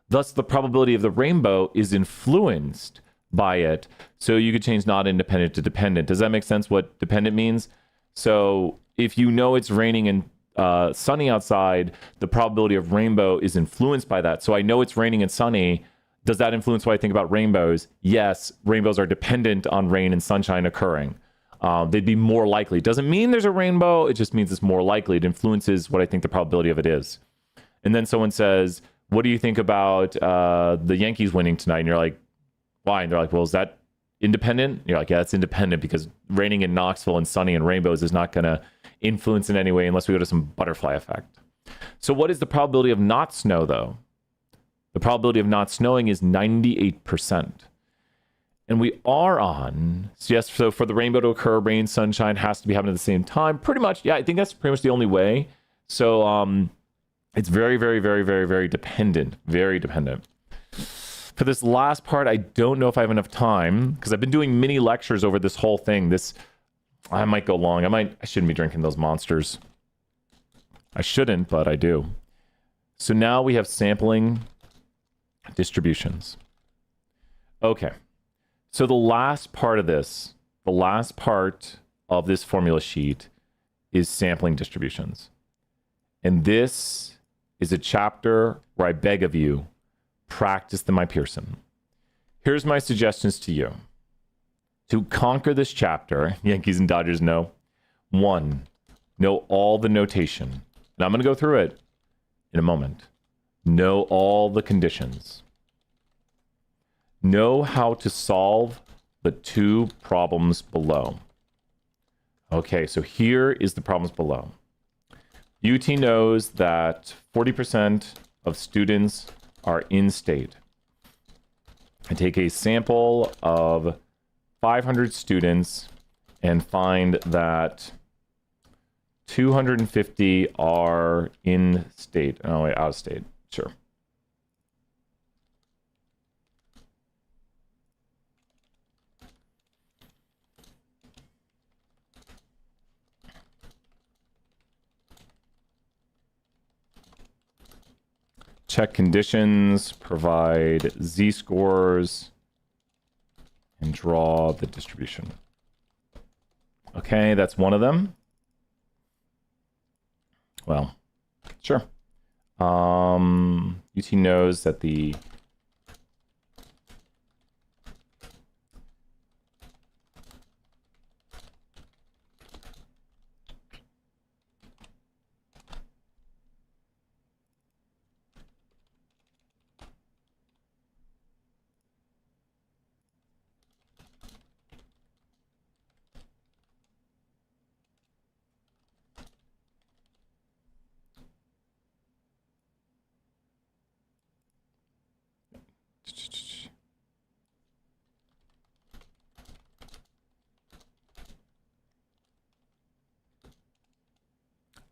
Thus, the probability of the rainbow is influenced by it. So you could change not independent to dependent. Does that make sense what dependent means? So if you know it's raining and sunny outside, the probability of rainbow is influenced by that. So I know it's raining and sunny. Does that influence what I think about rainbows? Yes, rainbows are dependent on rain and sunshine occurring. They'd be more likely. Doesn't mean there's a rainbow. It just means it's more likely. It influences what I think the probability of it is. And then someone says, what do you think about the Yankees winning tonight? And you're like, why? And they're like, well, is that independent? And you're like, yeah, it's independent because raining in Knoxville and sunny and rainbows is not going to influence in any way unless we go to some butterfly effect. So what is the probability of not snow, though? The probability of not snowing is 98%. And we are on, so for the rainbow to occur, rain, sunshine has to be happening at the same time. Pretty much, yeah, I think that's pretty much the only way. So it's very, very, very, very, very dependent. Very dependent. For this last part, I don't know if I have enough time because I've been doing mini lectures over this whole thing. I might go long. I shouldn't be drinking those monsters. I shouldn't, but I do. So now we have sampling distributions. Okay. So the last part of this formula sheet is sampling distributions. And this is a chapter where I beg of you, practice the MyPearson. Here's my suggestions to you. To conquer this chapter, Yankees and Dodgers know. 1, know all the notation. And I'm going to go through it in a moment. Know all the conditions. Know how to solve the 2 problems below. Okay, so here is the problems below. UT knows that 40% of students are in state. I take a sample of 500 students and find that 250 are in state. Oh, wait, out of state. Sure. Check conditions, provide z-scores, and draw the distribution. Okay, that's one of them. Well, sure. UT knows that the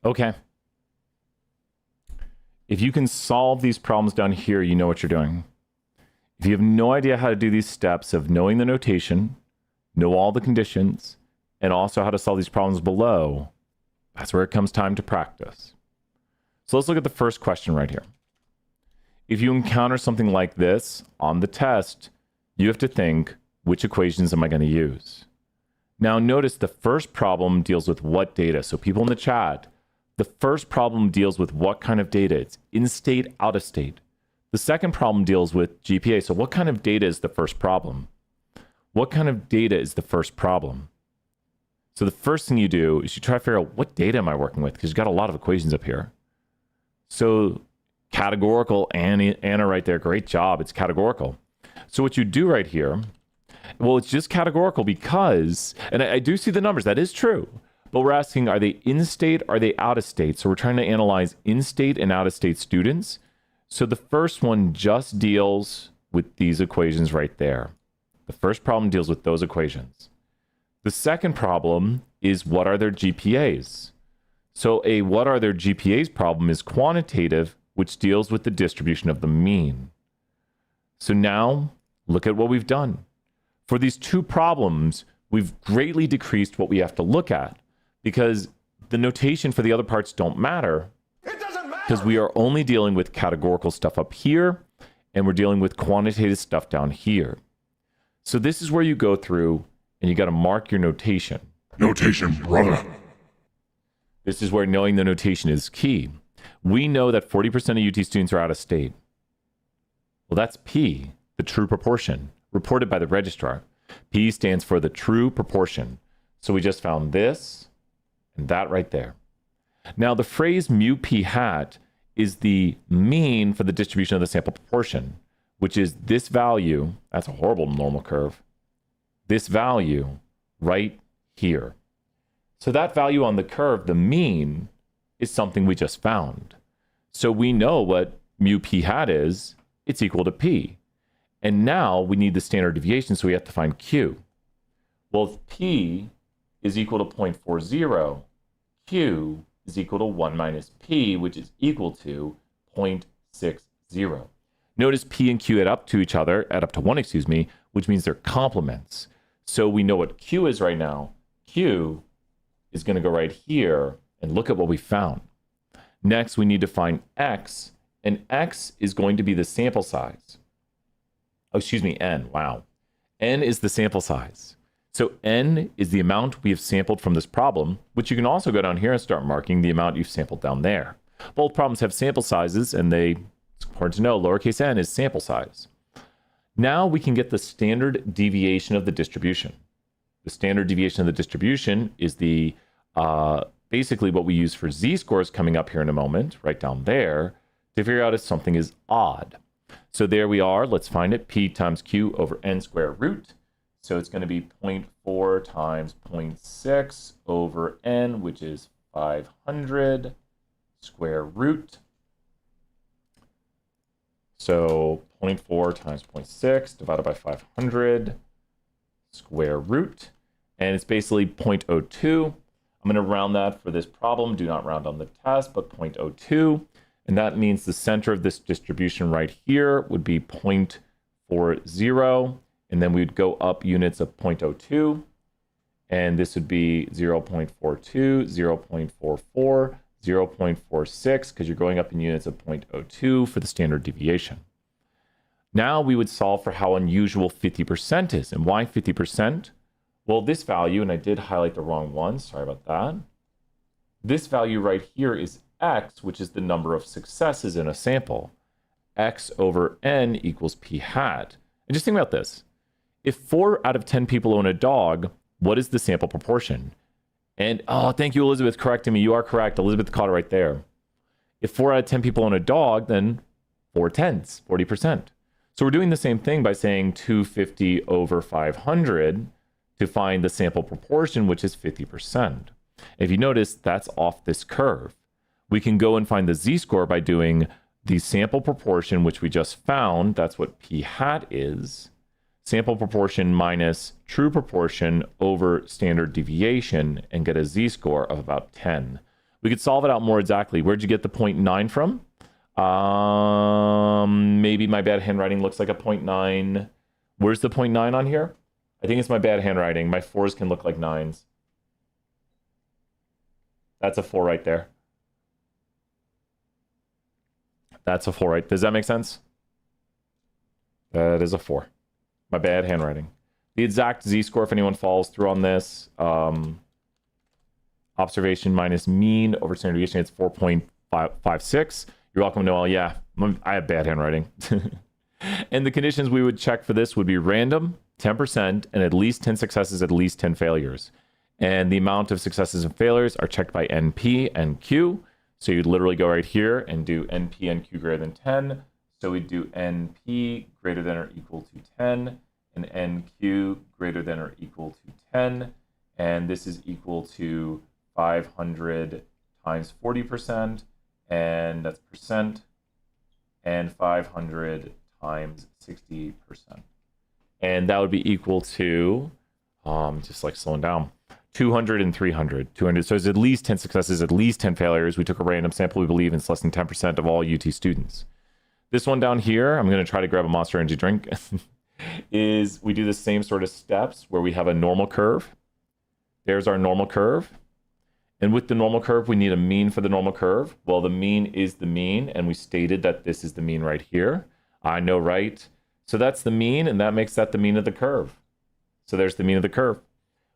okay. If you can solve these problems down here, you know what you're doing. If you have no idea how to do these steps of knowing the notation, know all the conditions, and also how to solve these problems below, that's where it comes time to practice. So let's look at the first question right here. If you encounter something like this on the test, you have to think, which equations am I going to use? Now notice the first problem deals with what data. So people in the chat, the first problem deals with what kind of data. It's in-state, out-of-state. The second problem deals with GPA. So what kind of data is the first problem? What kind of data is the first problem? So the first thing you do is you try to figure out what data am I working with, because you've got a lot of equations up here. So categorical, Anna right there, great job, it's categorical. So what you do right here Well, it's just categorical because, and I do see the numbers, that is true. But we're asking, are they in-state, are they out-of-state? So we're trying to analyze in-state and out-of-state students. So the first one just deals with these equations right there. The first problem deals with those equations. The second problem is what are their GPAs? So a what are their GPAs problem is quantitative, which deals with the distribution of the mean. So now look at what we've done. For these two problems, we've greatly decreased what we have to look at because the notation for the other parts don't matter. It doesn't matter. Because we are only dealing with categorical stuff up here and we're dealing with quantitative stuff down here. So this is where you go through and you got to mark your notation. Notation, brother. This is where knowing the notation is key. We know that 40% of UT students are out of state. Well, that's P, the true proportion, reported by the registrar. P stands for the true proportion. So we just found this and that right there. Now, the phrase mu p hat is the mean for the distribution of the sample proportion, which is this value. That's a horrible normal curve. This value right here. So that value on the curve, the mean, is something we just found. So we know what mu p hat is. It's equal to P. And now we need the standard deviation, so we have to find Q. Well, if P is equal to 0.40, Q is equal to 1 minus P, which is equal to 0.60. Notice P and Q add up to 1, which means they're complements. So we know what Q is right now. Q is going to go right here, and look at what we found. Next, we need to find X, and X is going to be the sample size. Oh, excuse me, N, wow. N is the sample size. So N is the amount we have sampled from this problem, which you can also go down here and start marking the amount you've sampled down there. Both problems have sample sizes, and it's important to know lowercase n is sample size. Now we can get the standard deviation of the distribution. The standard deviation of the distribution is the basically what we use for z-scores coming up here in a moment, right down there, to figure out if something is odd. So there we are. Let's find it. P times Q over n square root. So it's going to be 0.4 times 0.6 over n, which is 500 square root. So 0.4 times 0.6 divided by 500 square root. And it's basically 0.02. I'm going to round that for this problem. Do not round on the test, but 0.02. And that means the center of this distribution right here would be 0.40. And then we'd go up units of 0.02. And this would be 0.42, 0.44, 0.46, because you're going up in units of 0.02 for the standard deviation. Now we would solve for how unusual 50% is. And why 50%? Well, this value, and I did highlight the wrong one, sorry about that. This value right here is X, which is the number of successes in a sample. X over N equals P hat. And just think about this. If 4 out of 10 people own a dog, what is the sample proportion? And, oh, thank you, Elizabeth, correcting me. You are correct. Elizabeth caught it right there. If 4 out of 10 people own a dog, then 4 tenths, 40%. So we're doing the same thing by saying 250 over 500 to find the sample proportion, which is 50%. If you notice, that's off this curve. We can go and find the z-score by doing the sample proportion, which we just found. That's what p hat is. Sample proportion minus true proportion over standard deviation and get a z-score of about 10. We could solve it out more exactly. Where'd you get the 0.9 from? Maybe my bad handwriting looks like a 0.9. Where's the 0.9 on here? I think it's my bad handwriting. My 4s can look like 9s. That's a 4 right there. That's a 4 right. Does that make sense? That is a 4. My bad handwriting. The exact z-score, if anyone follows through on this, observation minus mean over standard deviation, it's 4.56. You're welcome, Noel. Yeah, I have bad handwriting. And the conditions we would check for this would be random, 10%, and at least 10 successes, at least 10 failures. And the amount of successes and failures are checked by NP and Q. So you'd literally go right here and do NP and Q greater than 10. So we'd do NP greater than or equal to 10 and NQ greater than or equal to 10. And this is equal to 500 times 40%, and that's percent, and 500 times 60%. And that would be equal to, just like slowing down, 200 and 300. 200, so it's at least 10 successes, at least 10 failures. We took a random sample, we believe it's less than 10% of all UT students. This one down here, I'm going to try to grab a Monster Energy drink, is we do the same sort of steps where we have a normal curve. There's our normal curve. And with the normal curve, we need a mean for the normal curve. Well, the mean is the mean, and we stated that this is the mean right here. I know, right? So that's the mean, and that makes that the mean of the curve. So there's the mean of the curve.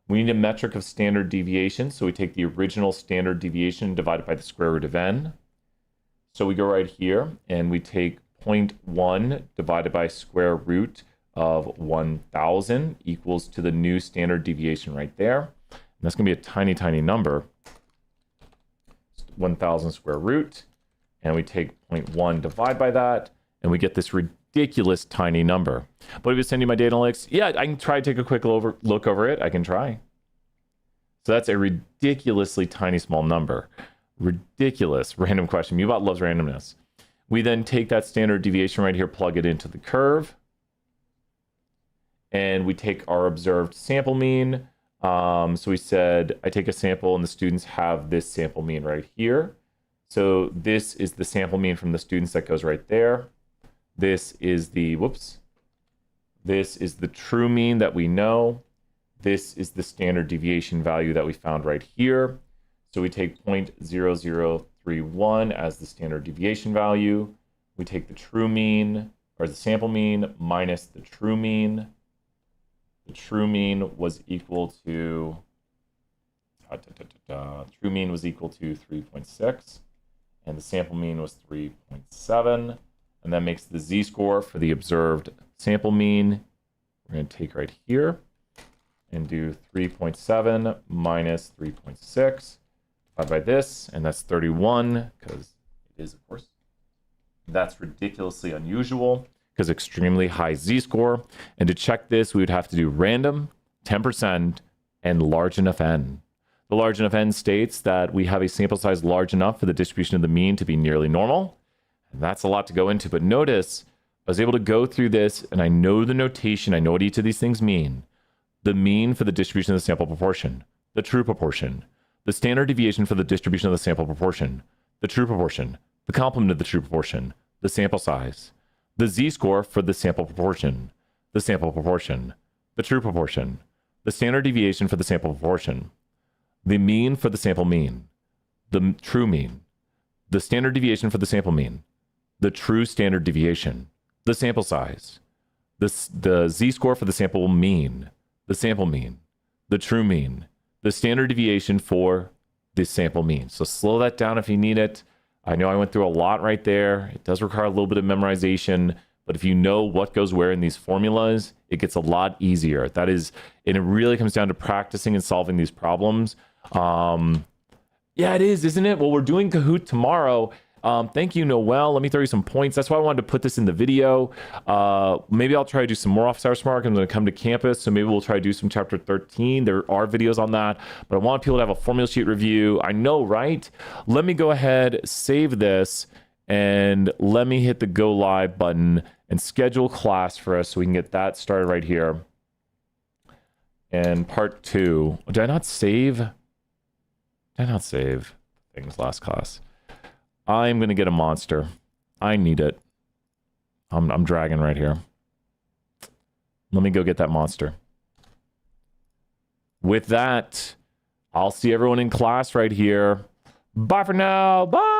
We need a metric of standard deviation, so we take the original standard deviation divided by the square root of n. So we go right here, and we take 0.1 divided by square root of 1,000 equals to the new standard deviation right there. And that's going to be a tiny, tiny number. 1,000 square root, and we take 0.1 divide by that, and we get this ridiculous tiny number. But if you send you my data analytics, yeah, I can try to take a quick look over it. I can try. So that's a ridiculously tiny small number. Ridiculous. Random question. MuBot loves randomness. We then take that standard deviation right here, plug it into the curve, and we take our observed sample mean. So we said, I take a sample and the students have this sample mean right here. So this is the sample mean from the students that goes right there. This is the, this is the true mean that we know. This is the standard deviation value that we found right here. So we take 0.0031 as the standard deviation value. We take the true mean, or the sample mean, minus the true mean. The true mean was equal to, true mean was equal to 3.6, and the sample mean was 3.7, and that makes the z-score for the observed sample mean. We're going to take right here and do 3.7 minus 3.6 divided by this, and that's 31, because it is, of course. That's ridiculously unusual, because extremely high z-score. And to check this, we would have to do random, 10%, and large enough n. The large enough n states that we have a sample size large enough for the distribution of the mean to be nearly normal. And that's a lot to go into, but notice I was able to go through this, and I know the notation, I know what each of these things mean. The mean for the distribution of the sample proportion, the true proportion, the standard deviation for the distribution of the sample proportion, the true proportion, the complement of the true proportion, the sample size, the z-score for the sample proportion, the true proportion, the standard deviation for the sample proportion, the mean for the sample mean, the true mean, the standard deviation for the sample mean, the true standard deviation, the sample size, the z-score for the sample mean, the sample mean, the true mean, the standard deviation for the sample mean. So slow that down if you need it. I know I went through a lot right there. It does require a little bit of memorization, but if you know what goes where in these formulas, it gets a lot easier. That is, and it really comes down to practicing and solving these problems. Yeah, it is, isn't it? Well, we're doing Kahoot tomorrow. Thank you, Noel. Let me throw you some points. That's why I wanted to put this in the video. Maybe I'll try to do some more office hours tomorrow. I'm going to come to campus, so maybe we'll try to do some chapter 13. There are videos on that, but I want people to have a formula sheet review. I know, right? Let me go ahead, save this, and let me hit the go live button and schedule class for us so we can get that started right here. And part 2. Did I not save? Things last class? I'm going to get a monster. I need it. I'm dragging right here. Let me go get that monster. With that, I'll see everyone in class right here. Bye for now. Bye.